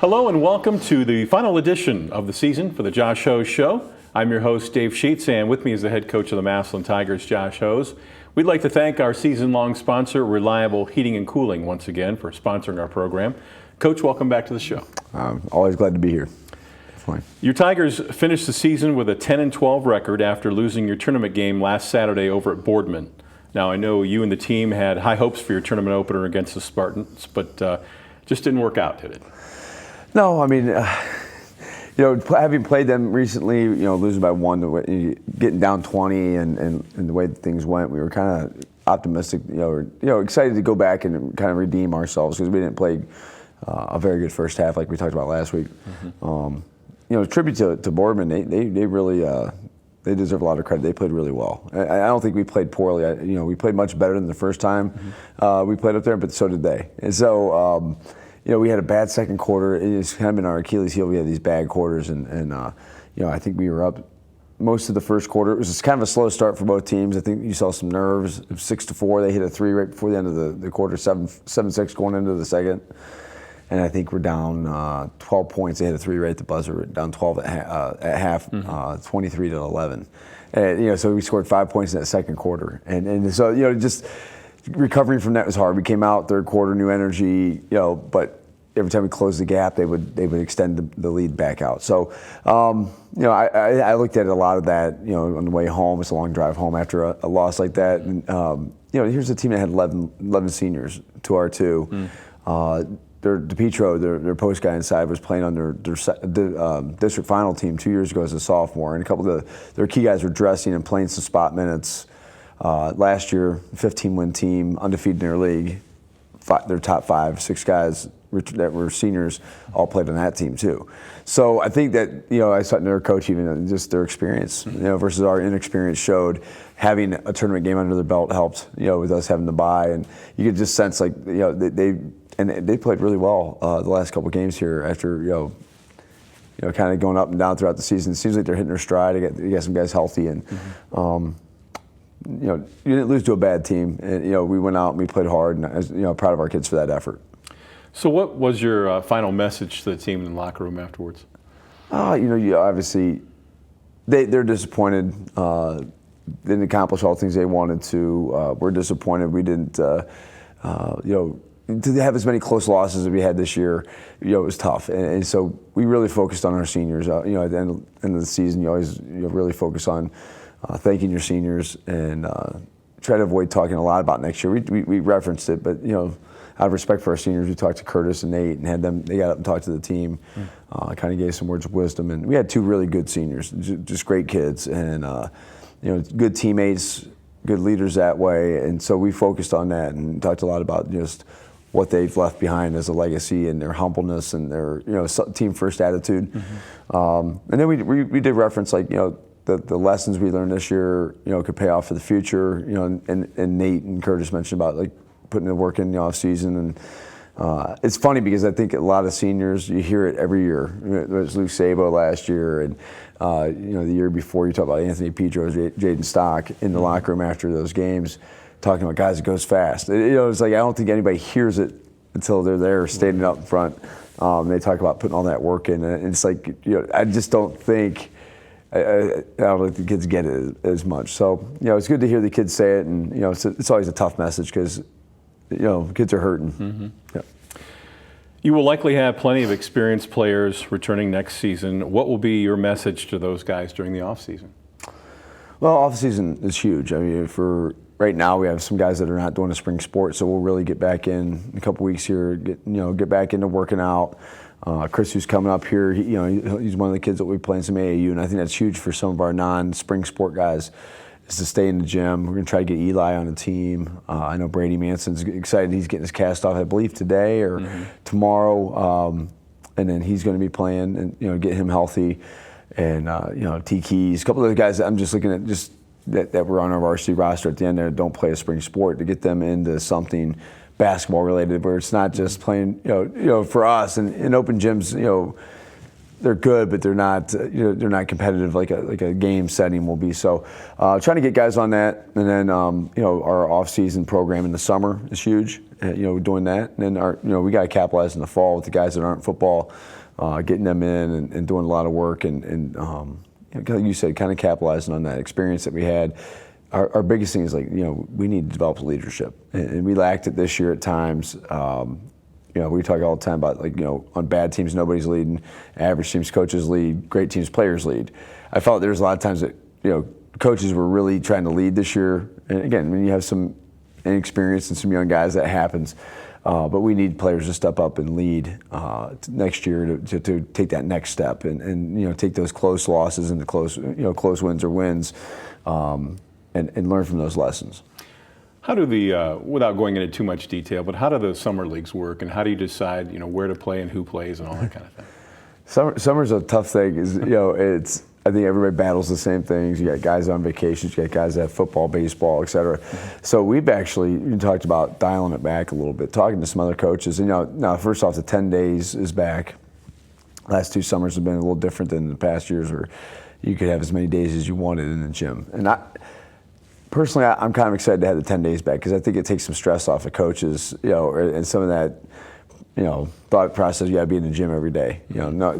Hello and welcome to the final edition of the season for the Josh Hose Show. I'm your host, Dave Sheets, and with me is the head coach of the Massillon Tigers, Josh Hose. We'd like to thank our season-long sponsor, Reliable Heating and Cooling, once again for sponsoring our program. Coach, welcome back to the show. I'm always glad to be here. Fine. Your Tigers finished the season with a 10-12 record after losing your tournament game last Saturday over at Boardman. Now, I know you and the team had high hopes for your tournament opener against the Spartans, but just didn't work out, did it? No, I mean, having played them recently, losing by one, getting down 20, and the way things went, we were kind of optimistic, excited to go back and kind of redeem ourselves because we didn't play a very good first half like we talked about last week. Mm-hmm. Tribute to Boardman, they really they deserve a lot of credit. They played really well. I don't think we played poorly. We played much better than the first time we played up there, but so did they. And so. We had a bad second quarter. It's kind of been our Achilles heel. We had these bad quarters, and I think we were up most of the first quarter. It was just kind of a slow start for both teams. I think you saw some nerves. It was 6-4. They hit a three right before the end of the quarter, 7-6 going into the second. And I think we're down 12 points. They hit a three right at the buzzer, down 12 at half, 23-11. And so we scored 5 points in that second quarter, and so just. Recovering from that was hard. We came out third quarter, new energy, but every time we closed the gap, they would extend the lead back out. So, I looked at a lot of that, on the way home. It's a long drive home after a loss like that. And, here's a team that had 11 seniors to our two. DePietro, their post guy inside, was playing on their district final team 2 years ago as a sophomore, and a couple of their key guys were dressing and playing some spot minutes. Last year, 15-win team, undefeated in their league. Their top 5-6 guys that were seniors all played on that team too. So I think that I saw their coach, even just their experience, versus our inexperience, showed having a tournament game under their belt helped. With us having to bye, and you could just sense like they played really well the last couple of games here after kind of going up and down throughout the season. It seems like they're hitting their stride. They got some guys healthy, and. You didn't lose to a bad team, and we went out and we played hard, and I was proud of our kids for that effort. So, what was your final message to the team in the locker room afterwards? Obviously, they're disappointed. Didn't accomplish all the things they wanted to. We're disappointed. We didn't, to have as many close losses as we had this year. It was tough, and so we really focused on our seniors. At the end of the season, you always really focus on. Thanking your seniors and try to avoid talking a lot about next year. We referenced it, but out of respect for our seniors, we talked to Curtis and Nate and had them. They got up and talked to the team, kind of gave some words of wisdom, and we had 2 really good seniors, just great kids, and good teammates, good leaders that way. And so we focused on that and talked a lot about just what they've left behind as a legacy and their humbleness and their team first attitude. And then we did reference the lessons we learned this year, could pay off for the future. And Nate and Curtis mentioned about putting the work in the off season, and it's funny because I think a lot of seniors, you hear it every year. It was Luke Sabo last year, and the year before you talk about Anthony Pedro, Jaden Stock in the locker room after those games, talking about guys, it goes fast. It's like I don't think anybody hears it until they're there standing up in front. They talk about putting all that work in, and it's like I just don't think. I don't think the kids get it as much. So, it's good to hear the kids say it, and, it's always a tough message because, kids are hurting. Mm-hmm. Yeah. You will likely have plenty of experienced players returning next season. What will be your message to those guys during the offseason? Well, offseason is huge. I mean, for right now, we have some guys that are not doing a spring sport, so we'll really get back in a couple weeks here, get back into working out. Chris, who's coming up here, he's one of the kids that we play in some AAU, and I think that's huge for some of our non-spring sport guys, is to stay in the gym. We're going to try to get Eli on the team. I know Brady Manson's excited. He's getting his cast off, I believe, today or tomorrow, and then he's going to be playing and get him healthy. And T Keys, a couple of the guys that I'm just looking at, just that were on our varsity roster at the end there, that don't play a spring sport, to get them into something basketball related, where it's not just playing, for us and in open gyms, they're good, but they're not they're not competitive like a game setting will be. So trying to get guys on that, and then our off-season program in the summer is huge. Doing that, and then we got to capitalize in the fall with the guys that aren't football, getting them in and doing a lot of work and like you said, kind of capitalizing on that experience that we had. Our biggest thing is we need to develop leadership, and we lacked it this year at times. We talk all the time about on bad teams nobody's leading, average teams coaches lead, great teams players lead. I felt there was a lot of times that coaches were really trying to lead this year. And again, when you have some inexperience and some young guys, that happens. But we need players to step up and lead next year to take that next step and take those close losses into close wins or wins, and learn from those lessons. How do without going into too much detail, but how do the summer leagues work, and how do you decide, where to play and who plays and all that kind of thing? Summer's a tough thing. I think everybody battles the same things. You got guys on vacations, you got guys that have football, baseball, et cetera. So we've actually talked about dialing it back a little bit, talking to some other coaches. And now first off, the 10 days is back. Last 2 summers have been a little different than the past years, where you could have as many days as you wanted in the gym. And personally, I'm kind of excited to have the 10 days back, because I think it takes some stress off of coaches, and some of that, thought process. You got to be in the gym every day.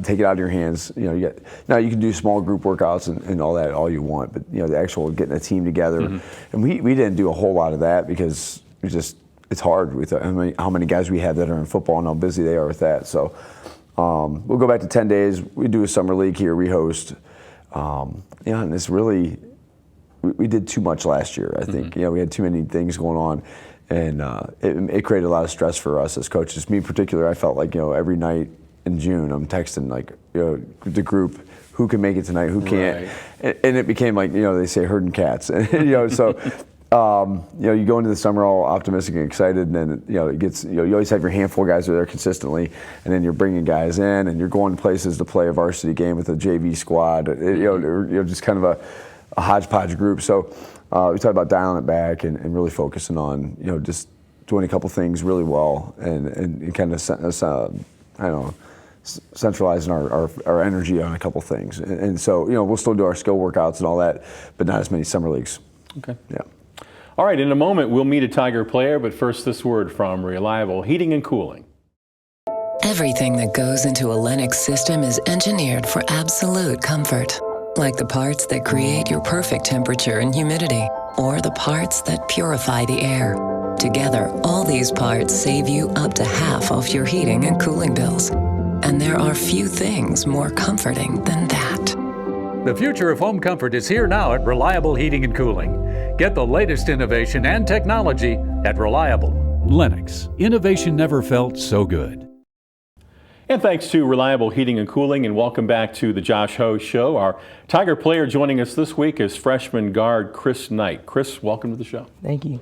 Take it out of your hands. You can do small group workouts and all that all you want, but the actual getting a team together. And we didn't do a whole lot of that, because it's hard with how many guys we have that are in football and how busy they are with that. So we'll go back to 10 days. We do a summer league here. We host. And it's really. We did too much last year, I think. We had too many things going on, and it created a lot of stress for us as coaches. Me in particular, I felt like every night in June I'm texting the group, who can make it tonight, who can't, right. And it became they say herding cats. So you go into the summer all optimistic and excited, and then it gets you always have your handful of guys who are there consistently, and then you're bringing guys in, and you're going places to play a varsity game with a JV squad. Just kind of a hodgepodge group. So we talked about dialing it back and really focusing on just doing a couple things really well and kind of centralizing our energy on a couple things. And so we'll still do our skill workouts and all that, but not as many summer leagues. Okay. Yeah. All right. In a moment we'll meet a Tiger player, but first this word from Reliable Heating and Cooling. Everything that goes into a Lennox system is engineered for absolute comfort. Like the parts that create your perfect temperature and humidity, or the parts that purify the air. Together, all these parts save you up to half off your heating and cooling bills. And there are few things more comforting than that. The future of home comfort is here now at Reliable Heating and Cooling. Get the latest innovation and technology at Reliable. Lennox. Innovation never felt so good. And thanks to Reliable Heating and Cooling, and welcome back to the Josh Ho Show. Our Tiger player joining us this week is freshman guard Chris Knight. Chris, welcome to the show. Thank you.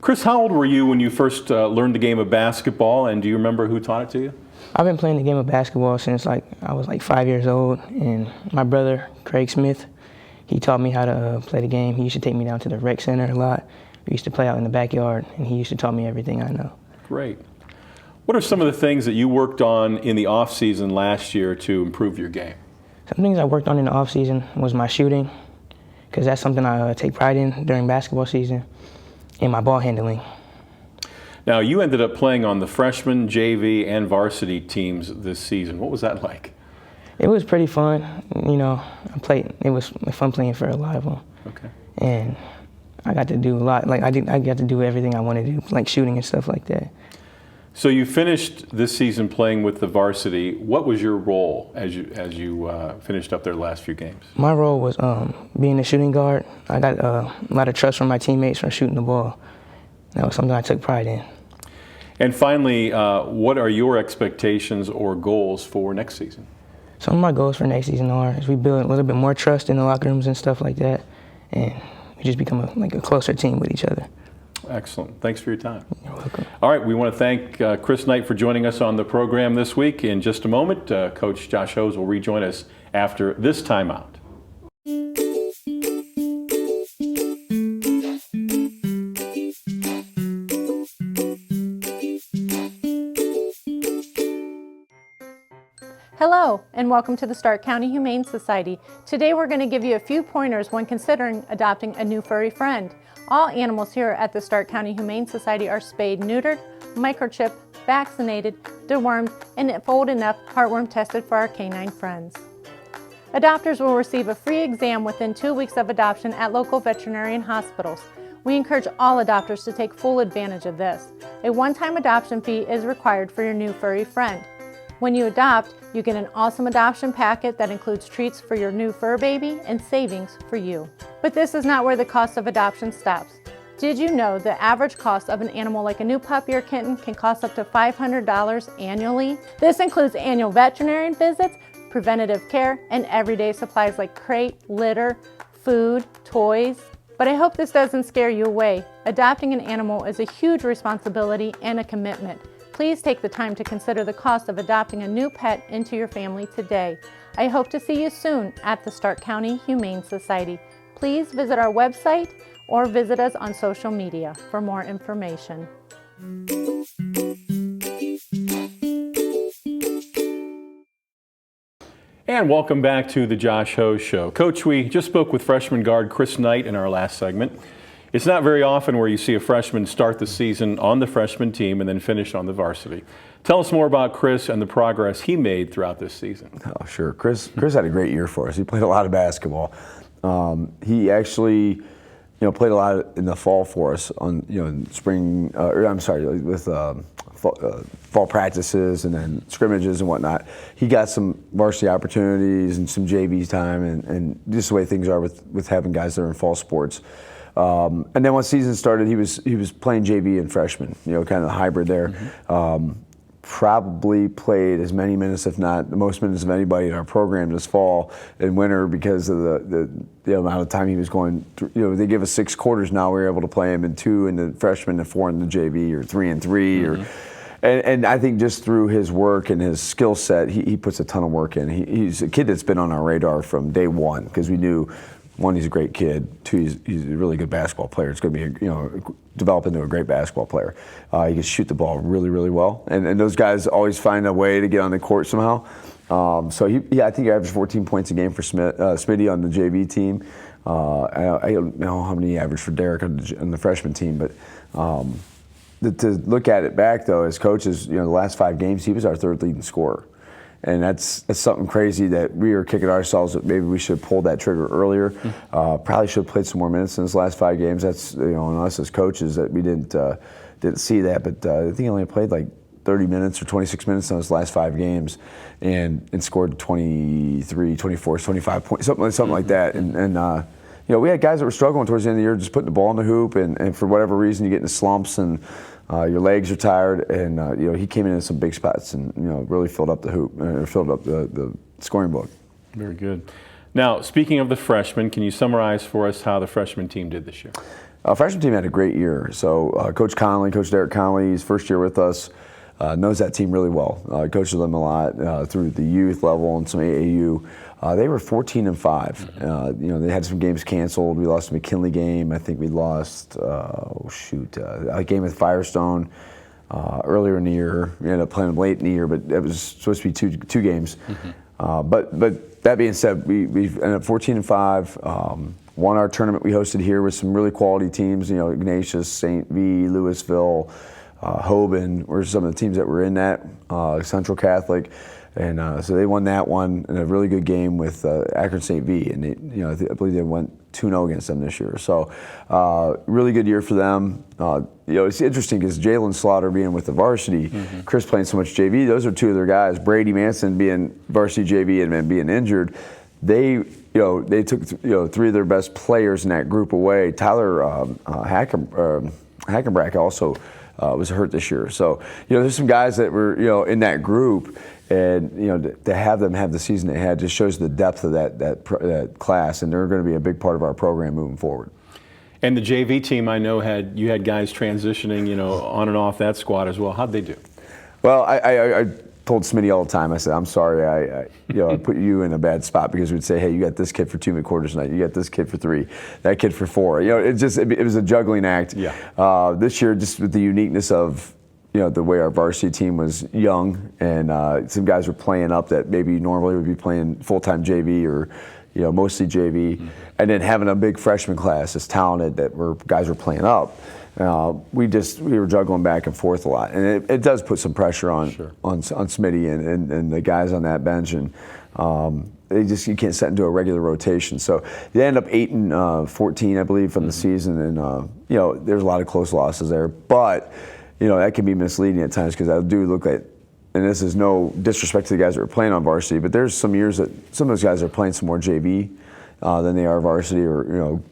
Chris, how old were you when you first learned the game of basketball, and do you remember who taught it to you? I've been playing the game of basketball since I was 5 years old, and my brother, Craig Smith, he taught me how to play the game. He used to take me down to the rec center a lot. We used to play out in the backyard, and he used to taught me everything I know. Great. What are some of the things that you worked on in the off season last year to improve your game? Some things I worked on in the off season was my shooting, because that's something I take pride in during basketball season, and my ball handling. Now, you ended up playing on the freshman, JV, and varsity teams this season. What was that like? It was pretty fun. It was fun playing for a lot of them. Okay. And I got to do a lot. I got to do everything I wanted to do, like shooting and stuff like that. So you finished this season playing with the varsity. What was your role as you finished up their last few games? My role was being a shooting guard. I got a lot of trust from my teammates from shooting the ball. That was something I took pride in. And finally, what are your expectations or goals for next season? Some of my goals for next season is we build a little bit more trust in the locker rooms and stuff like that, and we just become a closer team with each other. Excellent. Thanks for your time. You're welcome. All right, we want to thank Chris Knight for joining us on the program this week. In just a moment, Coach Josh Hose will rejoin us after this timeout. Hello, and welcome to the Stark County Humane Society. Today we're going to give you a few pointers when considering adopting a new furry friend. All animals here at the Stark County Humane Society are spayed, neutered, microchipped, vaccinated, dewormed, and if old enough, heartworm tested for our canine friends. Adopters will receive a free exam within 2 weeks of adoption at local veterinarian hospitals. We encourage all adopters to take full advantage of this. A one-time adoption fee is required for your new furry friend. When you adopt, you get an awesome adoption packet that includes treats for your new fur baby and savings for you. But this is not where the cost of adoption stops. Did you know the average cost of an animal like a new puppy or kitten can cost up to $500 annually? This includes annual veterinarian visits, preventative care, and everyday supplies like crate, litter, food, toys. But I hope this doesn't scare you away. Adopting an animal is a huge responsibility and a commitment. Please take the time to consider the cost of adopting a new pet into your family today. I hope to see you soon at the Stark County Humane Society. Please visit our website or visit us on social media for more information. And welcome back to the Josh Ho Show. Coach, we just spoke with freshman guard Chris Knight in our last segment. It's not very often where you see a freshman start the season on the freshman team and then finish on the varsity. Tell us more about Chris and the progress he made throughout this season. Oh, sure. Chris had a great year for us. He played a lot of basketball. He actually, played a lot in the fall for us on, spring. With fall practices and then scrimmages and whatnot. He got some varsity opportunities and some JV time, and just the way things are with having guys that are in fall sports. And then once season started, he was playing JV and freshman, kind of a hybrid there. Mm-hmm. Probably played as many minutes, if not the most minutes of anybody in our program this fall and winter because of the amount of time he was going through. They give us 6 quarters now. We were able to play him in 2 in the freshman and 4 in the JV, or 3 and 3. Mm-hmm. And I think just through his work and his skill set, he puts a ton of work in. He's a kid that's been on our radar from day one because we knew, 1, he's a great kid. 2, he's a really good basketball player. It's going to be, develop into a great basketball player. He can shoot the ball really, really well. And those guys always find a way to get on the court somehow. So I think he averaged 14 points a game for Smitty on the JV team. I don't know how many he averaged for Derek on the freshman team, but to look at it back though, as coaches, the last 5 games, he was our 3rd leading scorer. And that's something crazy that we are kicking ourselves that maybe we should have pulled that trigger earlier. Probably should have played some more minutes in his last 5 games. That's on us as coaches that we didn't see that. But I think he only played like 30 minutes or 26 minutes in his last 5 games, and scored 23, 24, 25 points, something like that. And we had guys that were struggling towards the end of the year, just putting the ball in the hoop, and for whatever reason you get into slumps and your legs are tired, and he came in some big spots and really filled up the hoop, filled up the scoring book. Very good. Now, speaking of the freshmen, can you summarize for us how the freshman team did this year? Freshman team had a great year. So Coach Derek Conley, his first year with us, knows that team really well. Coaches them a lot through the youth level and some AAU. They were 14-5. They had some games canceled. We lost the McKinley game. I think we lost a game with Firestone earlier in the year. We ended up playing them late in the year, but it was supposed to be two games. Mm-hmm. But that being said, we ended up 14-5. Won our tournament we hosted here with some really quality teams. Ignatius, St. V, Louisville, Hoban were some of the teams that were in that. Central Catholic. And so they won that one in a really good game with Akron St. V, and I believe they went 2-0 against them this year. So really good year for them. It's interesting because Jalen Slaughter being with the varsity, mm-hmm. Chris playing so much JV. Those are 2 of their guys. Brady Manson being varsity JV and then being injured. They took 3 of their best players in that group away. Tyler Hackenbrack also was hurt this year. So there's some guys that were in that group. And to have them have the season they had just shows the depth of that class, and they're going to be a big part of our program moving forward. And the JV team, I know you had guys transitioning, on and off that squad as well. How'd they do? Well, I told Smitty all the time. I said, I'm sorry, I put you in a bad spot, because we'd say, hey, you got this kid for 2 midquarters tonight, you got this kid for 3, that kid for 4. It was a juggling act. Yeah. This year, just with the uniqueness of the way our varsity team was young, and some guys were playing up that maybe normally would be playing full-time JV or mostly JV, and then having a big freshman class that's talented guys were playing up. We were juggling back and forth a lot, and it does put some pressure on Smitty and the guys on that bench, and you can't set into a regular rotation. So they end up 8-14, I believe, from the season, and there's a lot of close losses there, but that can be misleading at times because I do look at, and this is no disrespect to the guys that are playing on varsity, but there's some years that some of those guys are playing some more JV than they are varsity, or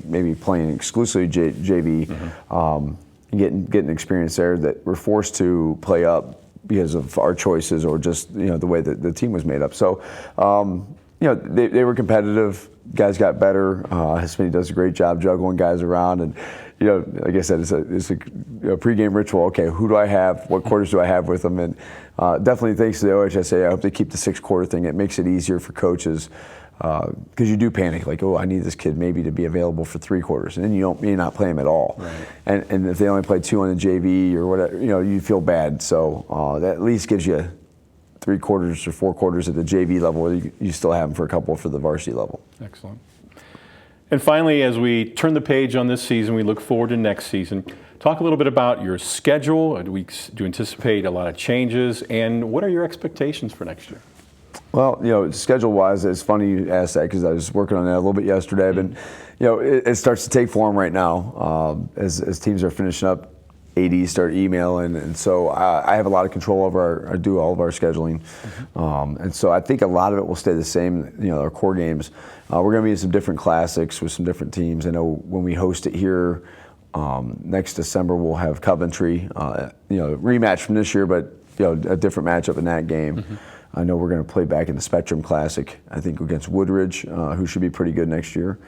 maybe playing exclusively JV, and getting experience there that we're forced to play up because of our choices or just the way that the team was made up. So they were competitive. Guys got better. Smitty does a great job juggling guys around, and like I said, it's a pregame ritual. Okay, who do I have? What quarters do I have with them? And definitely thanks to the OHSA, I hope they keep the 6-quarter thing. It makes it easier for coaches. Because you do panic, like, oh, I need this kid maybe to be available for 3 quarters, and then you may not play him at all. Right. And if they only play 2 on the JV or whatever, you feel bad. So that at least gives you 3 quarters or 4 quarters at the JV level, where you still have them for a couple for the varsity level. Excellent. And finally, as we turn the page on this season, we look forward to next season. Talk a little bit about your schedule. Do you anticipate a lot of changes, and what are your expectations for next year? Well, schedule-wise, it's funny you asked that because I was working on that a little bit yesterday. But it starts to take form right now as teams are finishing up. ADs start emailing, and so I have a lot of control over I do all of our scheduling, and so I think a lot of it will stay the same. Our core games, we're going to be in some different classics with some different teams. I know when we host it here next December, we'll have Coventry, rematch from this year, but a different matchup in that game. I know we're going to play back in the Spectrum Classic, I think, against Woodridge, who should be pretty good next year.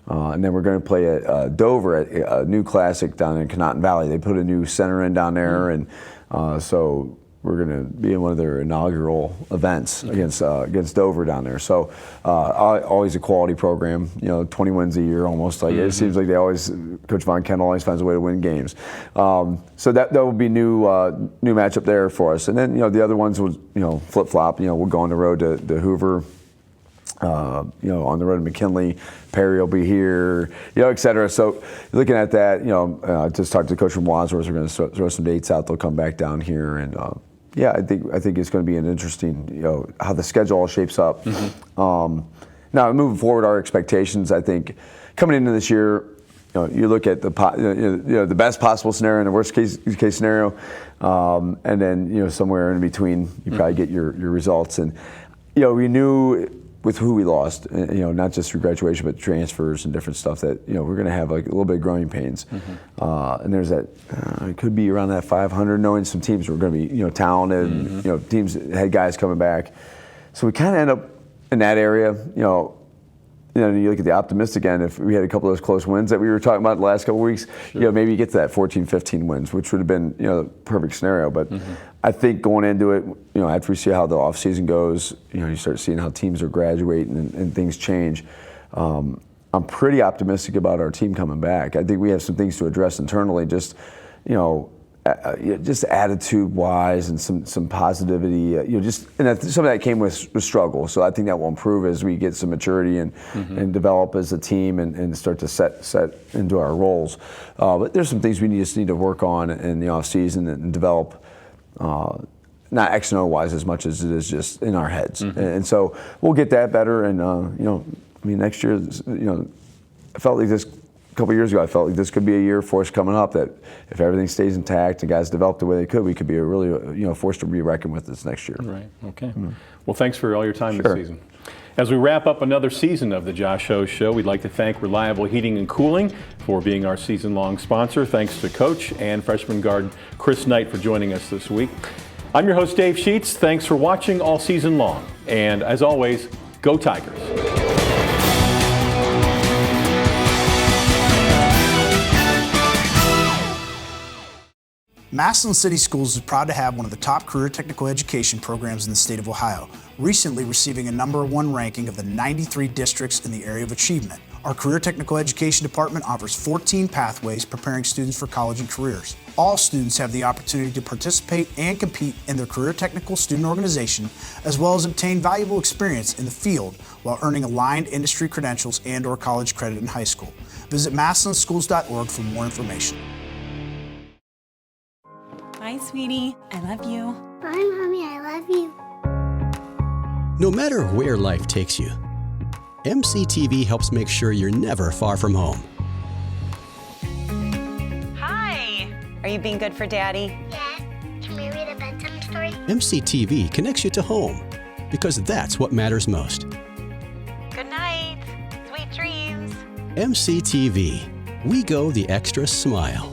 And then we're going to play at Dover at a new classic down in Conotton Valley. They put a new center in down there, and so we're going to be in one of their inaugural events against Dover down there. So always a quality program, 20 wins a year almost. Like it seems like Coach Von Kendall always finds a way to win games. So that will be new matchup there for us. And then the other ones will flip flop. We'll go on the road to Hoover. On the road to McKinley, Perry will be here, et cetera. So looking at that, I just talked to the coach from Wadsworth. We're going to throw some dates out. They'll come back down here, and I think it's going to be an interesting, how the schedule all shapes up. Now moving forward, our expectations, I think, coming into this year, you look at the best possible scenario and the worst case scenario, and then somewhere in between, you probably get your results. And we knew with who we lost, not just through graduation, but transfers and different stuff, that we're going to have like a little bit of growing pains. And there's that it could be around that 500, knowing some teams were going to be talented, and teams that had guys coming back. So we kind of end up in that area. You look at the optimistic end. If we had a couple of those close wins that we were talking about the last couple of weeks, maybe you get to that 14, 15 wins, which would have been the perfect scenario. But I think going into it, after we see how the off season goes, you start seeing how teams are graduating and things change. I'm pretty optimistic about our team coming back. I think we have some things to address internally, just attitude-wise and some positivity. And some of that came with struggle. So I think that will improve as we get some maturity and develop as a team and start to set into our roles. But there's some things we just need to work on in the off season and develop. Not X and O wise as much as it is just in our heads, and so we'll get that better. And next year, I felt like this. A couple of years ago, I felt like this could be a year for us coming up, that if everything stays intact and guys develop the way they could, we could be a really force to be reckoned with this next year. Right. Okay. Well, thanks for all your time this season. As we wrap up another season of the Josh Ho Show, we'd like to thank Reliable Heating and Cooling for being our season-long sponsor. Thanks to Coach and freshman guard Chris Knight for joining us this week. I'm your host, Dave Sheets. Thanks for watching all season long. And as always, go Tigers. Massillon City Schools is proud to have one of the top career technical education programs in the state of Ohio, recently receiving a #1 ranking of the 93 districts in the area of achievement. Our career technical education department offers 14 pathways preparing students for college and careers. All students have the opportunity to participate and compete in their career technical student organization, as well as obtain valuable experience in the field while earning aligned industry credentials and/or college credit in high school. Visit massillonschools.org for more information. Bye, sweetie. I love you. Bye, Mommy. I love you. No matter where life takes you, MCTV helps make sure you're never far from home. Hi. Are you being good for Daddy? Yeah. Can we read a bedtime story? MCTV connects you to home because that's what matters most. Good night. Sweet dreams. MCTV. We go the extra smile.